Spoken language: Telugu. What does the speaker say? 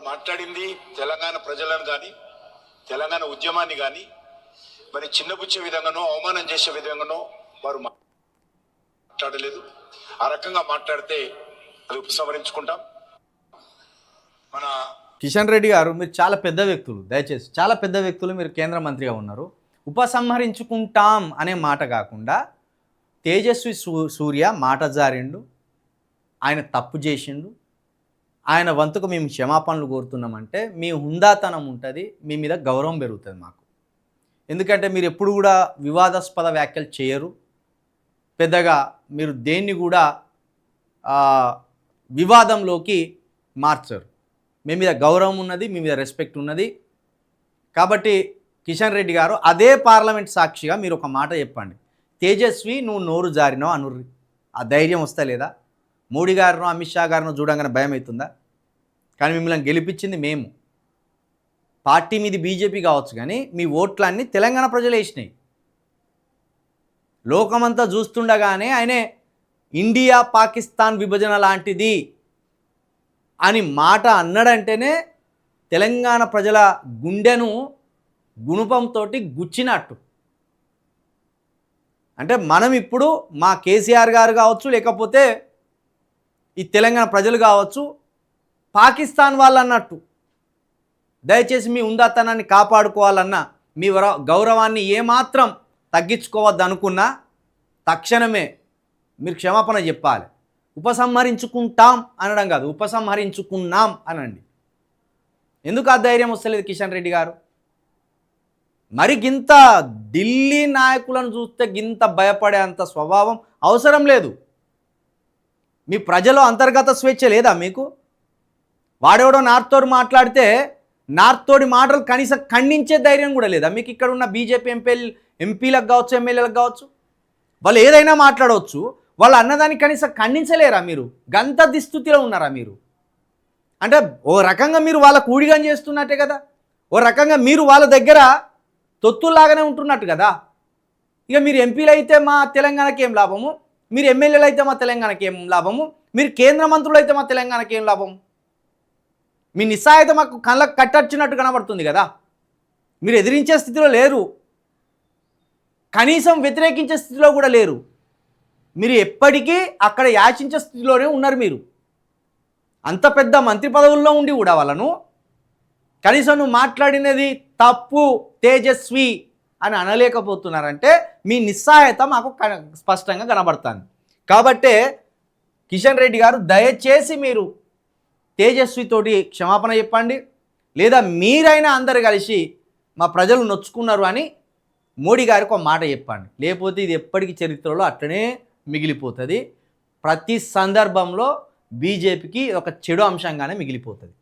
మాట్లాడింది తెలంగాణ ప్రజలను కానీ తెలంగాణ ఉద్యమాన్ని కానీ మరి చిన్నబుచ్చే విధంగానో అవమానం చేసే విధంగానో వారు మాట్లాడలేదు. ఆ రకంగా మాట్లాడితే అది ఉపసంహరించుకుంటాం. మన కిషన్ రెడ్డి గారు మీరు చాలా పెద్ద వ్యక్తులు, దయచేసి చాలా పెద్ద వ్యక్తులు, మీరు కేంద్ర మంత్రిగా ఉన్నారు. ఉపసంహరించుకుంటాం అనే మాట కాకుండా తేజస్వి సూర్య మాట జారిండు, ఆయన తప్పు చేసిండు, ఆయన వంతుకు మేము క్షమాపణలు కోరుతున్నామంటే మీ హుందాతనం ఉంటుంది, మీ మీద గౌరవం పెరుగుతుంది మాకు. ఎందుకంటే మీరు ఎప్పుడు కూడా వివాదాస్పద వ్యాఖ్యలు చేయరు, పెద్దగా మీరు దేన్ని కూడా వివాదంలోకి మార్చరు. మీ మీద గౌరవం ఉన్నది, మీ మీద రెస్పెక్ట్ ఉన్నది. కాబట్టి కిషన్ రెడ్డి గారు అదే పార్లమెంట్ సాక్షిగా మీరు ఒక మాట చెప్పండి, తేజస్వి నువ్వు నోరు జారినావు అనుర్రి. ఆ ధైర్యం వస్తా లేదా? మోడీ గారినో అమిత్ షా గారినో చూడంగానే భయం అవుతుందా? కానీ మిమ్మల్ని గెలిపించింది మేము. పార్టీ మీది బీజేపీ కావచ్చు, కానీ మీ ఓట్లన్నీ తెలంగాణ ప్రజలు వేసినాయి. లోకమంతా చూస్తుండగానే ఆయనే ఇండియా పాకిస్తాన్ విభజన లాంటిది అని మాట అన్నాడంటేనే తెలంగాణ ప్రజల గుండెను గుణపంతో గుచ్చినట్టు. అంటే మనం ఇప్పుడు మా కేసీఆర్ గారు కావచ్చు, లేకపోతే ఈ తెలంగాణ ప్రజలు కావచ్చు పాకిస్తాన్ వాళ్ళు అన్నట్టు. దయచేసి మీ ఉందాతనాన్ని కాపాడుకోవాలన్నా, మీ గౌరవాన్ని ఏమాత్రం తగ్గించుకోవద్దు అనుకున్నా తక్షణమే మీరు క్షమాపణ చెప్పాలి. ఉపసంహరించుకుంటాం అనడం కాదు, ఉపసంహరించుకున్నాం అనండి. ఎందుకు ఆ ధైర్యం వస్తలేదు కిషన్ రెడ్డి గారు? మరి గింత ఢిల్లీ నాయకులను చూస్తే గింత భయపడే అంత స్వభావం అవసరం లేదు. మీ ప్రజలు అంతర్గత స్వేచ్ఛ లేదా మీకు? వాడెవడో నార్తోడు మాట్లాడితే నార్తోడి మాటలు కనీసం ఖండించే ధైర్యం కూడా లేదా మీకు? ఇక్కడ ఉన్న బీజేపీ ఎంపీలకు కావచ్చు, ఎమ్మెల్యేలకు కావచ్చు, వాళ్ళు ఏదైనా మాట్లాడవచ్చు, వాళ్ళు అన్నదాన్ని కనీసం ఖండించలేరా మీరు? గంత దుస్థితిలో ఉన్నారా మీరు? అంటే ఓ రకంగా మీరు వాళ్ళ కూడిగా చేస్తున్నట్టే కదా, ఓ రకంగా మీరు వాళ్ళ దగ్గర తొత్తుల్లాగానే ఉంటున్నట్టు కదా. ఇక మీరు ఎంపీలు అయితే మా తెలంగాణకి ఏం లాభము, మీరు ఎమ్మెల్యేలు అయితే మా తెలంగాణకి ఏం లాభము, మీరు కేంద్ర మంత్రులు అయితే మా తెలంగాణకి ఏం లాభము? మీ నిస్సాయిత మాకు కళ్ళకు కట్టొచ్చినట్టు కనబడుతుంది కదా. మీరు ఎదిరించే స్థితిలో లేరు, కనీసం వ్యతిరేకించే స్థితిలో కూడా లేరు. మీరు ఎప్పటికీ అక్కడ యాచించే స్థితిలోనే ఉన్నారు. మీరు అంత పెద్ద మంత్రి పదవుల్లో ఉండి కూడా వాళ్ళను కనీసం నువ్వు మాట్లాడినది తప్పు తేజస్వి అని అనలేకపోతున్నారంటే మీ నిస్సహాయత మాకు స్పష్టంగా కనబడుతుంది. కాబట్టే కిషన్ రెడ్డి గారు దయచేసి మీరు తేజస్వితోటి క్షమాపణ చెప్పండి, లేదా మీరైనా అందరు కలిసి మా ప్రజలు నొచ్చుకున్నారు అని మోడీ గారికి ఒక మాట చెప్పండి. లేకపోతే ఇది ఎప్పటికీ చరిత్రలో అట్లనే మిగిలిపోతుంది. ప్రతి సందర్భంలో బీజేపీకి ఒక చెడు అంశంగానే మిగిలిపోతుంది.